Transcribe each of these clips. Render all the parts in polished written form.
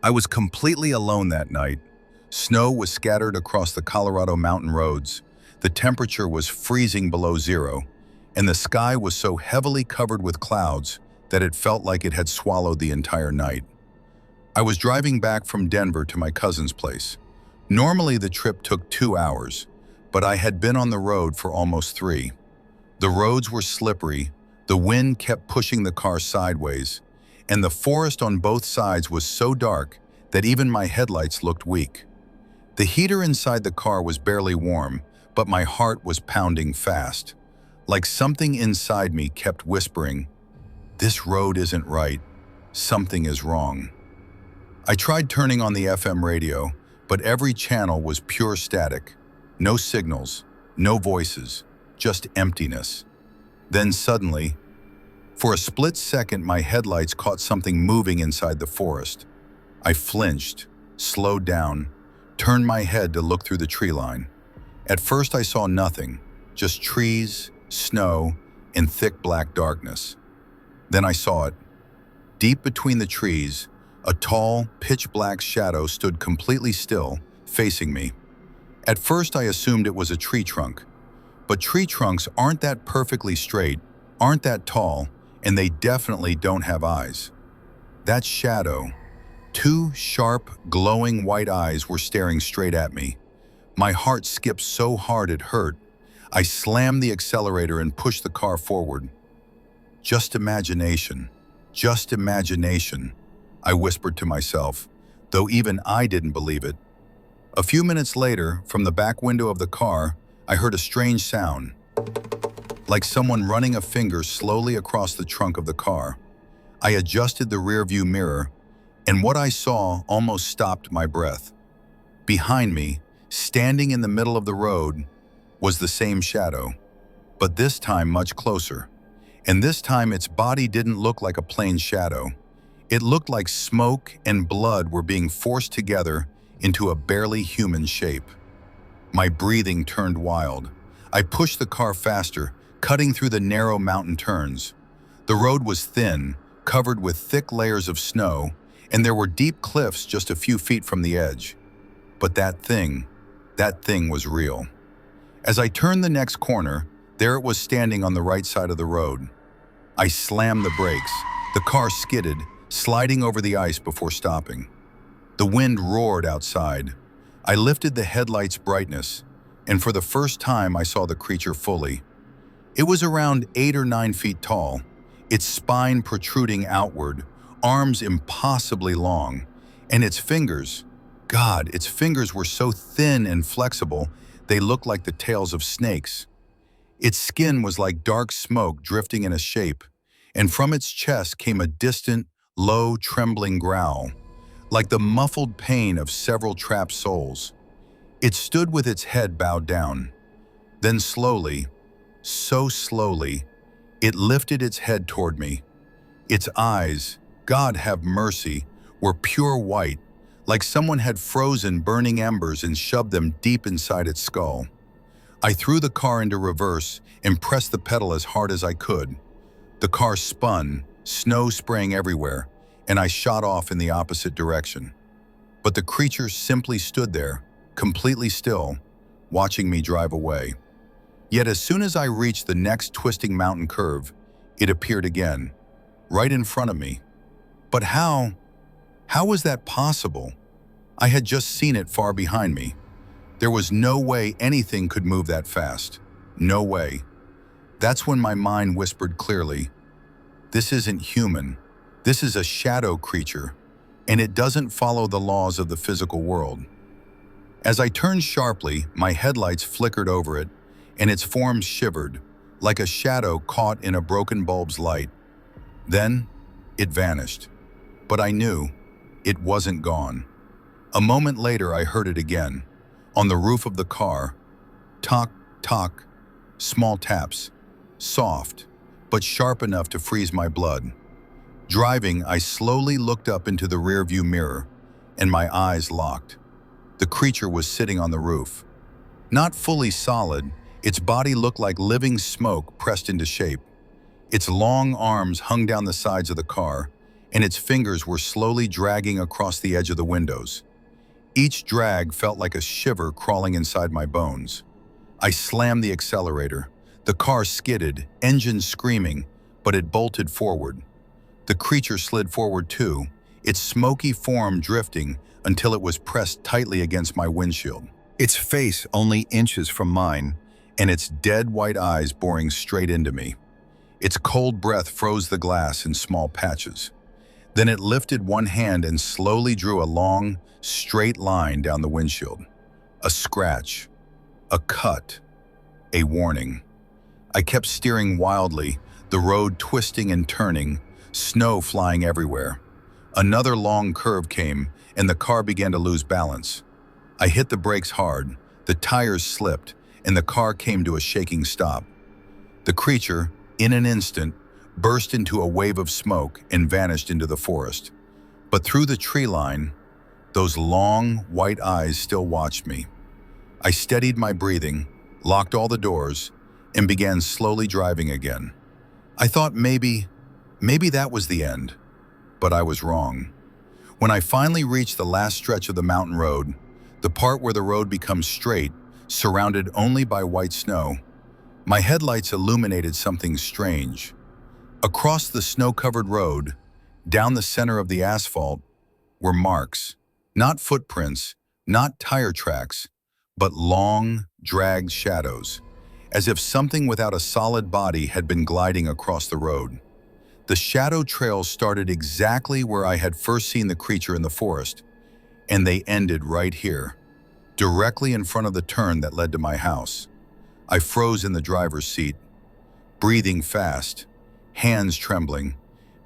I was completely alone that night. Snow was scattered across the Colorado mountain roads. The temperature was freezing below zero, and the sky was so heavily covered with clouds that it felt like it had swallowed the entire night. I was driving back from Denver to my cousin's place. Normally the trip took 2 hours, but I had been on the road for almost 3. The roads were slippery, the wind kept pushing the car sideways, and the forest on both sides was so dark that even my headlights looked weak. The heater inside the car was barely warm, but my heart was pounding fast. Like something inside me kept whispering, "This road isn't right. Something is wrong." I tried turning on the FM radio, but every channel was pure static. No signals, no voices, just emptiness. Then suddenly, for a split second, my headlights caught something moving inside the forest. I flinched, slowed down, turned my head to look through the tree line. At first I saw nothing, just trees, snow, and thick black darkness. Then I saw it. Deep between the trees, a tall, pitch-black shadow stood completely still, facing me. At first I assumed it was a tree trunk, but tree trunks aren't that perfectly straight, aren't that tall, and they definitely don't have eyes. That shadow, 2 sharp, glowing white eyes were staring straight at me. My heart skipped so hard it hurt. I slammed the accelerator and pushed the car forward. Just imagination, I whispered to myself, though even I didn't believe it. A few minutes later, from the back window of the car, I heard a strange sound, like someone running a finger slowly across the trunk of the car. I adjusted the rearview mirror, and what I saw almost stopped my breath. Behind me, standing in the middle of the road, was the same shadow, but this time much closer. And this time its body didn't look like a plain shadow. It looked like smoke and blood were being forced together into a barely human shape. My breathing turned wild. I pushed the car faster, cutting through the narrow mountain turns. The road was thin, covered with thick layers of snow, and there were deep cliffs just a few feet from the edge. But that thing was real. As I turned the next corner, there it was standing on the right side of the road. I slammed the brakes. The car skidded, sliding over the ice before stopping. The wind roared outside. I lifted the headlight's brightness, and for the first time I saw the creature fully. It was around 8 or 9 feet tall, its spine protruding outward, arms impossibly long, and its fingers were so thin and flexible they looked like the tails of snakes. Its skin was like dark smoke drifting in a shape, and from its chest came a distant, low, trembling growl, like the muffled pain of several trapped souls. It stood with its head bowed down. Then slowly, so slowly, it lifted its head toward me. Its eyes, God have mercy, were pure white, like someone had frozen burning embers and shoved them deep inside its skull. I threw the car into reverse and pressed the pedal as hard as I could. The car spun, snow spraying everywhere, and I shot off in the opposite direction. But the creature simply stood there, completely still, watching me drive away. Yet as soon as I reached the next twisting mountain curve, it appeared again, right in front of me. But how was that possible? I had just seen it far behind me. There was no way anything could move that fast. No way. That's when my mind whispered clearly, "This isn't human. This is a shadow creature, and it doesn't follow the laws of the physical world." As I turned sharply, my headlights flickered over it, and its form shivered, like a shadow caught in a broken bulb's light. Then, it vanished. But I knew it wasn't gone. A moment later, I heard it again, on the roof of the car. Tock, tock, small taps, soft, but sharp enough to freeze my blood. Driving, I slowly looked up into the rearview mirror, and my eyes locked. The creature was sitting on the roof. Not fully solid, its body looked like living smoke pressed into shape. Its long arms hung down the sides of the car, and its fingers were slowly dragging across the edge of the windows. Each drag felt like a shiver crawling inside my bones. I slammed the accelerator. The car skidded, engine screaming, but it bolted forward. The creature slid forward too, its smoky form drifting until it was pressed tightly against my windshield. Its face only inches from mine, and its dead white eyes boring straight into me. Its cold breath froze the glass in small patches. Then it lifted one hand and slowly drew a long, straight line down the windshield. A scratch, a cut, a warning. I kept steering wildly, the road twisting and turning, snow flying everywhere. Another long curve came, and the car began to lose balance. I hit the brakes hard, the tires slipped, and the car came to a shaking stop. The creature, in an instant, burst into a wave of smoke and vanished into the forest. But through the tree line, those long, white eyes still watched me. I steadied my breathing, locked all the doors, and began slowly driving again. I thought maybe that was the end, but I was wrong. When I finally reached the last stretch of the mountain road, the part where the road becomes straight, surrounded only by white snow, my headlights illuminated something strange. Across the snow-covered road, down the center of the asphalt, were marks, not footprints, not tire tracks, but long, dragged shadows, as if something without a solid body had been gliding across the road. The shadow trails started exactly where I had first seen the creature in the forest, and they ended right here, directly in front of the turn that led to my house. I froze in the driver's seat, breathing fast, hands trembling,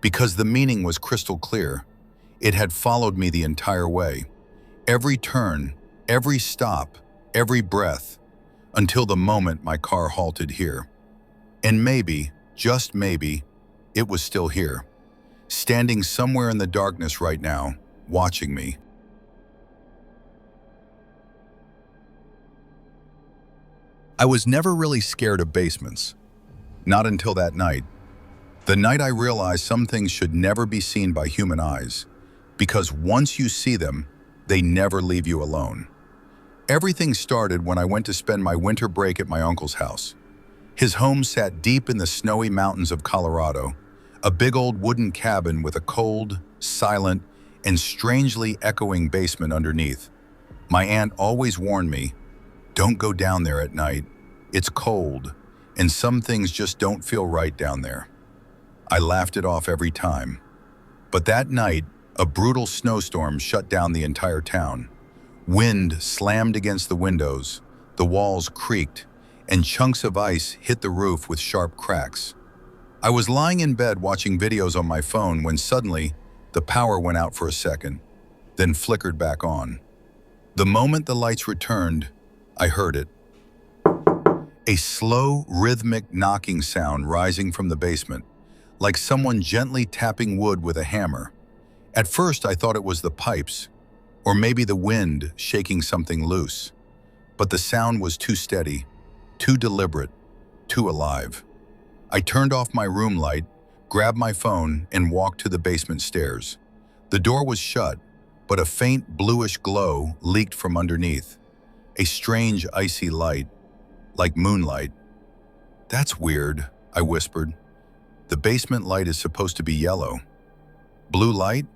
because the meaning was crystal clear. It had followed me the entire way. Every turn, every stop, every breath, until the moment my car halted here. And maybe, just maybe, it was still here, standing somewhere in the darkness right now, watching me. I was never really scared of basements. Not until that night. The night I realized some things should never be seen by human eyes, because once you see them, they never leave you alone. Everything started when I went to spend my winter break at my uncle's house. His home sat deep in the snowy mountains of Colorado, a big old wooden cabin with a cold, silent, and strangely echoing basement underneath. My aunt always warned me, "Don't go down there at night. It's cold, and some things just don't feel right down there." I laughed it off every time. But that night, a brutal snowstorm shut down the entire town. Wind slammed against the windows, the walls creaked, and chunks of ice hit the roof with sharp cracks. I was lying in bed watching videos on my phone when suddenly the power went out for a second, then flickered back on. The moment the lights returned, I heard it. A slow, rhythmic knocking sound rising from the basement, like someone gently tapping wood with a hammer. At first, I thought it was the pipes, or maybe the wind shaking something loose. But the sound was too steady, too deliberate, too alive. I turned off my room light, grabbed my phone, and walked to the basement stairs. The door was shut, but a faint bluish glow leaked from underneath. A strange icy light, like moonlight. "That's weird," I whispered. "The basement light is supposed to be yellow." Blue light?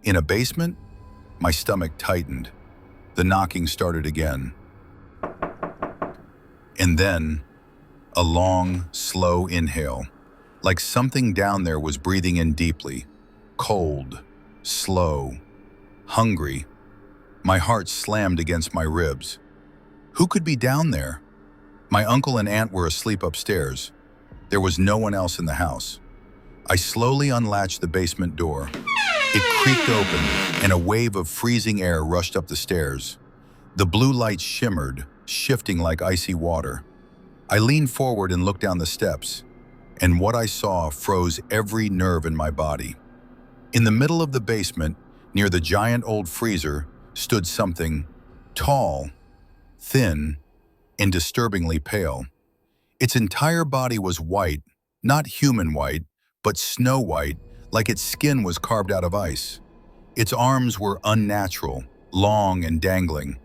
In a basement? My stomach tightened. The knocking started again. And then, a long, slow inhale, like something down there was breathing in deeply, cold, slow, hungry. My heart slammed against my ribs. Who could be down there? My uncle and aunt were asleep upstairs. There was no one else in the house. I slowly unlatched the basement door. It creaked open, and a wave of freezing air rushed up the stairs. The blue light shimmered, shifting like icy water. I leaned forward and looked down the steps, and what I saw froze every nerve in my body. In the middle of the basement, near the giant old freezer, stood something tall, thin, and disturbingly pale. Its entire body was white, not human white, but snow white, like its skin was carved out of ice. Its arms were unnatural, long and dangling,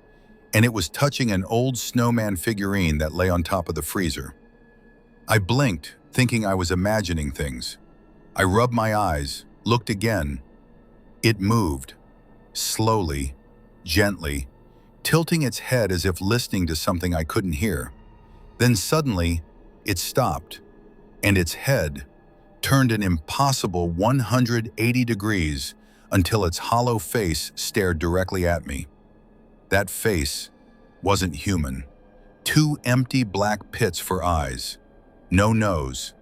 and it was touching an old snowman figurine that lay on top of the freezer. I blinked, thinking I was imagining things. I rubbed my eyes, looked again. It moved, slowly, gently, tilting its head as if listening to something I couldn't hear. Then suddenly, it stopped, and its head turned an impossible 180 degrees until its hollow face stared directly at me. That face wasn't human. Two empty black pits for eyes, no nose,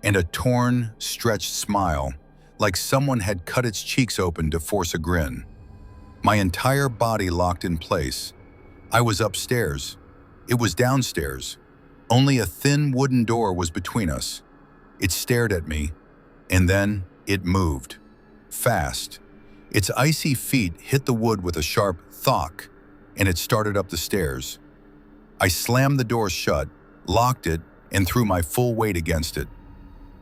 and a torn, stretched smile, like someone had cut its cheeks open to force a grin. My entire body locked in place. I was upstairs. It was downstairs. Only a thin wooden door was between us. It stared at me, and then it moved. Fast. Its icy feet hit the wood with a sharp thwack, and it started up the stairs. I slammed the door shut, locked it, and threw my full weight against it.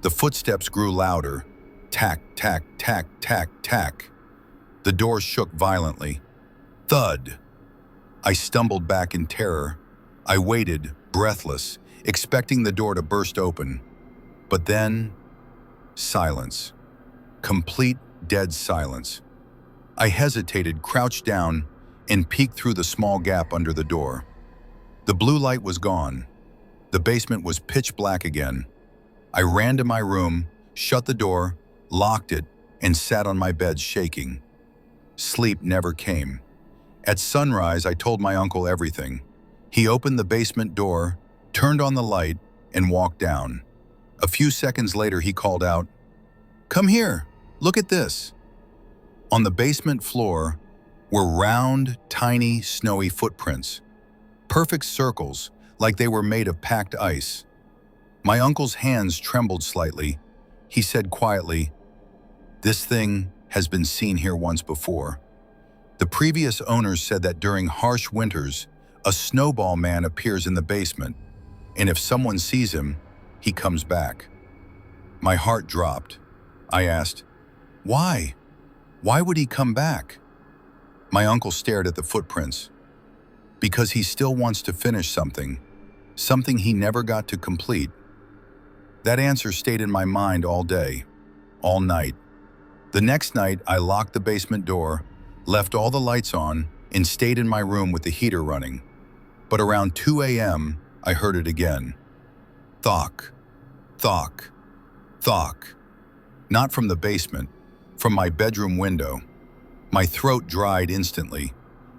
The footsteps grew louder. Tack, tack, tack, tack, tack. The door shook violently. Thud. I stumbled back in terror. I waited, breathless, expecting the door to burst open. But then, silence. Complete, dead silence. I hesitated, crouched down, and peeked through the small gap under the door. The blue light was gone. The basement was pitch black again. I ran to my room, shut the door, locked it, and sat on my bed shaking. Sleep never came. At sunrise, I told my uncle everything. He opened the basement door, turned on the light, and walked down. A few seconds later, he called out, "Come here, look at this." On the basement floor were round, tiny, snowy footprints. Perfect circles, like they were made of packed ice. My uncle's hands trembled slightly. He said quietly, "This thing has been seen here once before." The previous owners said that during harsh winters, a snowball man appears in the basement, and if someone sees him, he comes back. My heart dropped. I asked, "Why? Why would he come back?" My uncle stared at the footprints. "Because he still wants to finish something he never got to complete." That answer stayed in my mind all day, all night. The next night, I locked the basement door, left all the lights on, and stayed in my room with the heater running. But around 2 a.m., I heard it again. Thwack, thwack, thwack. Not from the basement, from my bedroom window. My throat dried instantly.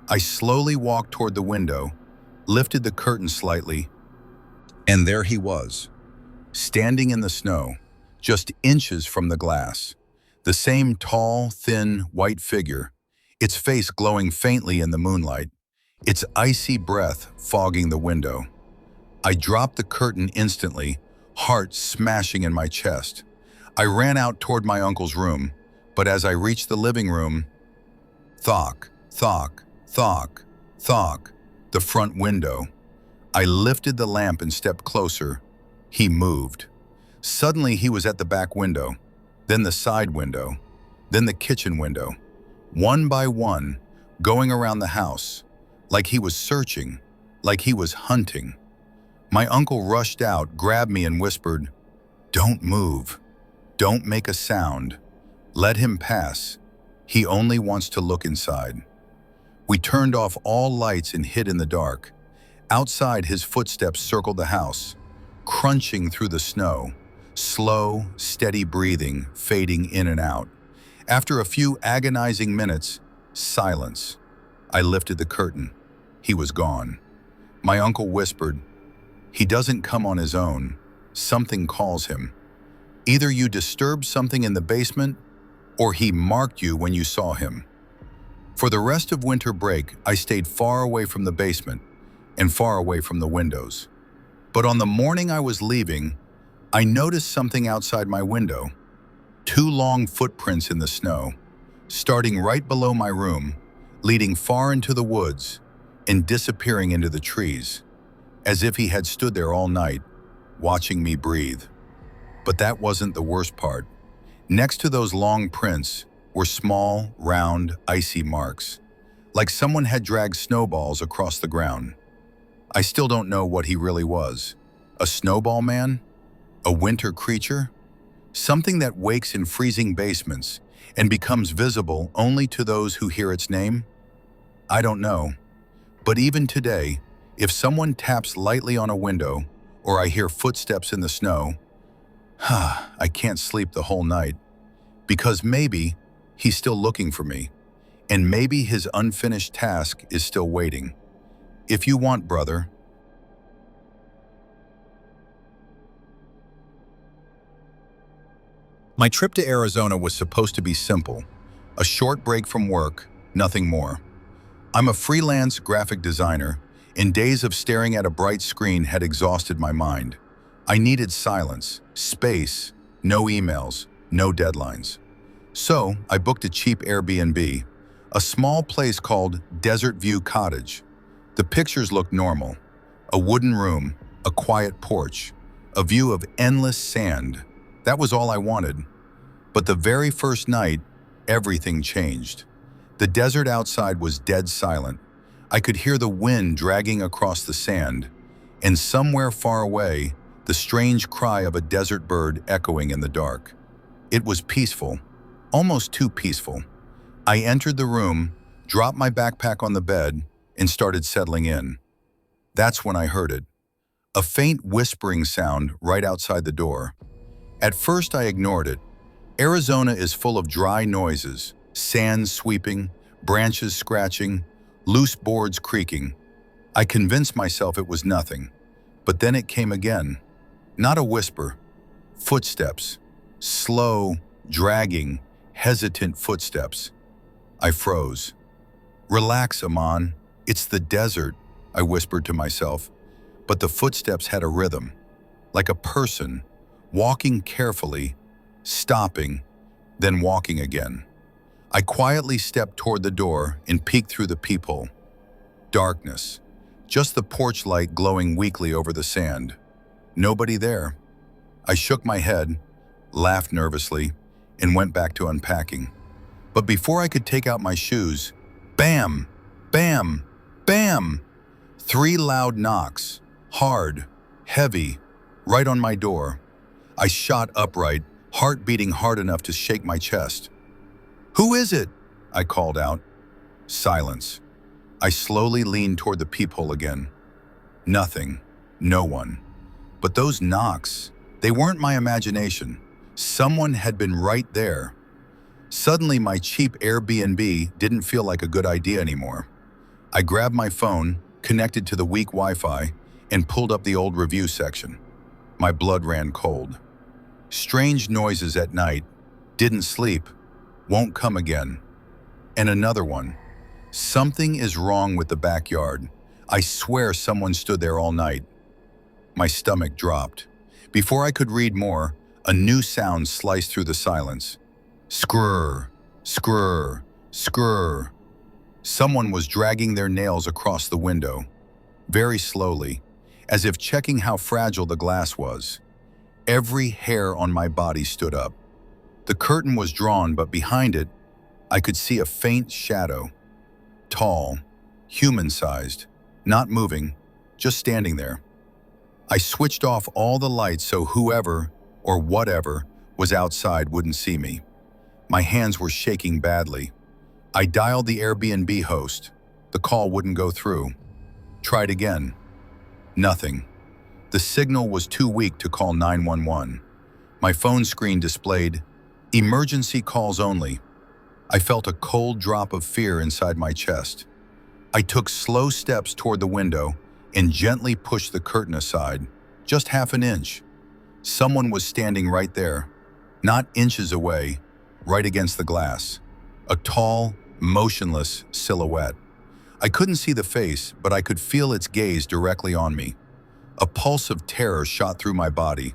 I slowly walked toward the window, lifted the curtain slightly, and there he was, standing in the snow, just inches from the glass. The same tall, thin, white figure, its face glowing faintly in the moonlight, its icy breath fogging the window. I dropped the curtain instantly, heart smashing in my chest. I ran out toward my uncle's room, but as I reached the living room, thwack, thwack, thwack, thwack, the front window. I lifted the lamp and stepped closer. He moved. Suddenly he was at the back window, then the side window, then the kitchen window. One by one, going around the house, like he was searching, like he was hunting. My uncle rushed out, grabbed me and whispered, "Don't move. Don't make a sound. Let him pass. He only wants to look inside." We turned off all lights and hid in the dark. Outside, his footsteps circled the house, crunching through the snow, slow, steady breathing, fading in and out. After a few agonizing minutes, silence. I lifted the curtain. He was gone. My uncle whispered, "He doesn't come on his own. Something calls him. Either you disturbed something in the basement, or he marked you when you saw him." For the rest of winter break, I stayed far away from the basement and far away from the windows. But on the morning I was leaving, I noticed something outside my window. Two long footprints in the snow, starting right below my room, leading far into the woods and disappearing into the trees, as if he had stood there all night, watching me breathe. But that wasn't the worst part. Next to those long prints were small, round, icy marks, like someone had dragged snowballs across the ground. I still don't know what he really was. A snowball man? A winter creature? Something that wakes in freezing basements and becomes visible only to those who hear its name? I don't know. But even today, if someone taps lightly on a window or I hear footsteps in the snow, I can't sleep the whole night. Because maybe he's still looking for me, and maybe his unfinished task is still waiting. If you want, brother. My trip to Arizona was supposed to be simple. A short break from work, nothing more. I'm a freelance graphic designer, and days of staring at a bright screen had exhausted my mind. I needed silence, space, no emails, no deadlines. So I booked a cheap Airbnb, a small place called Desert View Cottage. The pictures looked normal. A wooden room, a quiet porch, a view of endless sand. That was all I wanted. But the very first night, everything changed. The desert outside was dead silent. I could hear the wind dragging across the sand, and somewhere far away, the strange cry of a desert bird echoing in the dark. It was peaceful, almost too peaceful. I entered the room, dropped my backpack on the bed, and started settling in. That's when I heard it. A faint whispering sound right outside the door. At first I ignored it. Arizona is full of dry noises, sand sweeping, branches scratching, loose boards creaking. I convinced myself it was nothing, but then it came again. Not a whisper, footsteps, slow, dragging, hesitant footsteps. I froze. Relax, Aman. It's the desert, I whispered to myself, but the footsteps had a rhythm, like a person, walking carefully, stopping, then walking again. I quietly stepped toward the door and peeked through the peephole. Darkness, just the porch light glowing weakly over the sand. Nobody there. I shook my head, laughed nervously, and went back to unpacking. But before I could take out my shoes, bam, bam, bam! 3 loud knocks, hard, heavy, right on my door. I shot upright, heart beating hard enough to shake my chest. "Who is it?" I called out. Silence. I slowly leaned toward the peephole again. Nothing. No one. But those knocks, they weren't my imagination. Someone had been right there. Suddenly, my cheap Airbnb didn't feel like a good idea anymore. I grabbed my phone, connected to the weak Wi-Fi, and pulled up the old review section. My blood ran cold. Strange noises at night, didn't sleep, won't come again. And another one. Something is wrong with the backyard. I swear someone stood there all night. My stomach dropped. Before I could read more, a new sound sliced through the silence. Skrrr, skrrr, skrrr. Someone was dragging their nails across the window, very slowly, as if checking how fragile the glass was. Every hair on my body stood up. The curtain was drawn, but behind it, I could see a faint shadow. Tall, human-sized, not moving, just standing there. I switched off all the lights so whoever or whatever was outside wouldn't see me. My hands were shaking badly. I dialed the Airbnb host. The call wouldn't go through. Tried again. Nothing. The signal was too weak to call 911. My phone screen displayed, "Emergency calls only." I felt a cold drop of fear inside my chest. I took slow steps toward the window and gently pushed the curtain aside, just half an inch. Someone was standing right there, not inches away, right against the glass. A tall, motionless silhouette. I couldn't see the face, but I could feel its gaze directly on me. A pulse of terror shot through my body.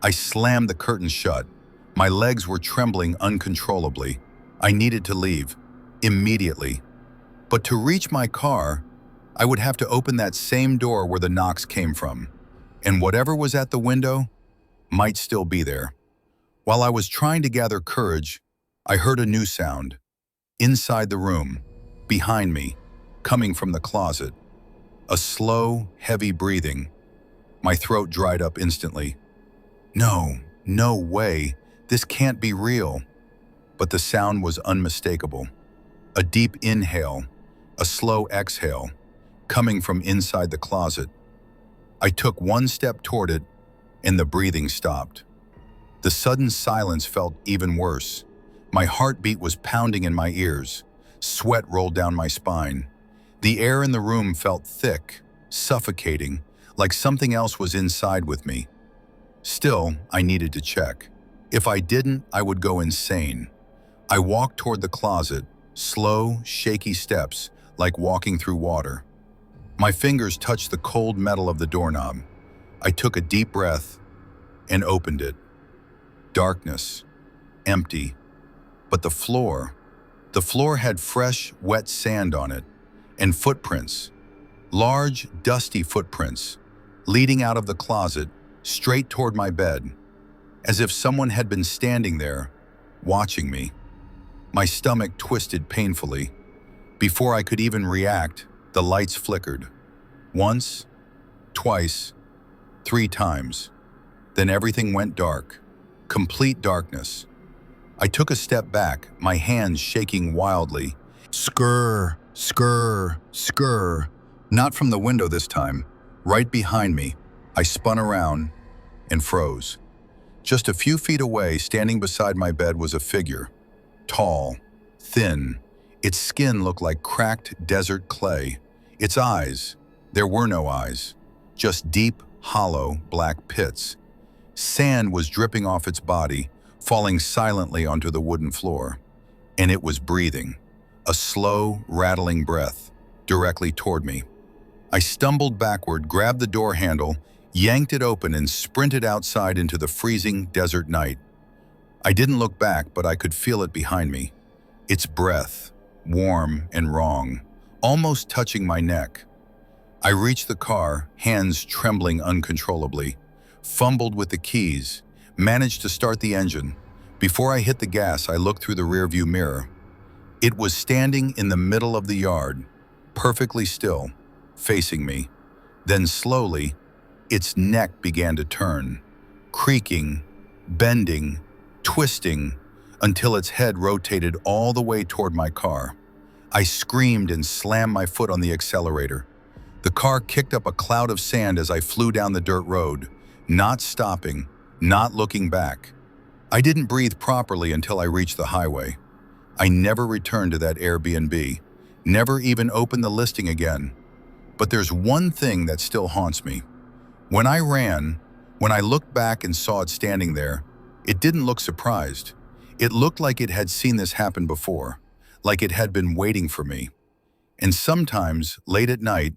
I slammed the curtain shut. My legs were trembling uncontrollably. I needed to leave, immediately. But to reach my car, I would have to open that same door where the knocks came from. And whatever was at the window might still be there. While I was trying to gather courage, I heard a new sound. Inside the room, behind me, coming from the closet. A slow, heavy breathing. My throat dried up instantly. No, no way. This can't be real. But the sound was unmistakable. A deep inhale, a slow exhale, coming from inside the closet. I took one step toward it, and the breathing stopped. The sudden silence felt even worse. My heartbeat was pounding in my ears. Sweat rolled down my spine. The air in the room felt thick, suffocating, like something else was inside with me. Still, I needed to check. If I didn't, I would go insane. I walked toward the closet, slow, shaky steps, like walking through water. My fingers touched the cold metal of the doorknob. I took a deep breath and opened it. Darkness, empty. But the floor had fresh, wet sand on it, and footprints, large, dusty footprints, leading out of the closet, straight toward my bed, as if someone had been standing there, watching me. My stomach twisted painfully. Before I could even react, the lights flickered. Once, twice, 3 times. Then everything went dark. Complete darkness. I took a step back, my hands shaking wildly. Skr, skr, skr. Not from the window this time. Right behind me. I spun around and froze. Just a few feet away, standing beside my bed, was a figure. Tall, thin. Its skin looked like cracked desert clay. Its eyes, there were no eyes. Just deep, hollow, black pits. Sand was dripping off its body, falling silently onto the wooden floor. And it was breathing, a slow, rattling breath, directly toward me. I stumbled backward, grabbed the door handle, yanked it open, and sprinted outside into the freezing desert night. I didn't look back, but I could feel it behind me. Its breath, warm and wrong, almost touching my neck. I reached the car, hands trembling uncontrollably, fumbled with the keys, managed to start the engine. Before I hit the gas, I looked through the rearview mirror. It was standing in the middle of the yard, perfectly still, facing me. Then slowly, its neck began to turn, creaking, bending, twisting, until its head rotated all the way toward my car. I screamed and slammed my foot on the accelerator. The car kicked up a cloud of sand as I flew down the dirt road, not stopping, not looking back. I didn't breathe properly until I reached the highway. I never returned to that Airbnb, never even opened the listing again. But there's one thing that still haunts me. When I ran, when I looked back and saw it standing there, it didn't look surprised. It looked like it had seen this happen before, like it had been waiting for me. And sometimes, late at night,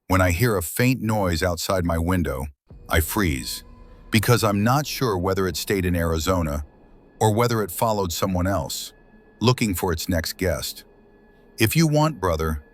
when I hear a faint noise outside my window, I freeze, because I'm not sure whether it stayed in Arizona or whether it followed someone else, looking for its next guest. If you want, brother,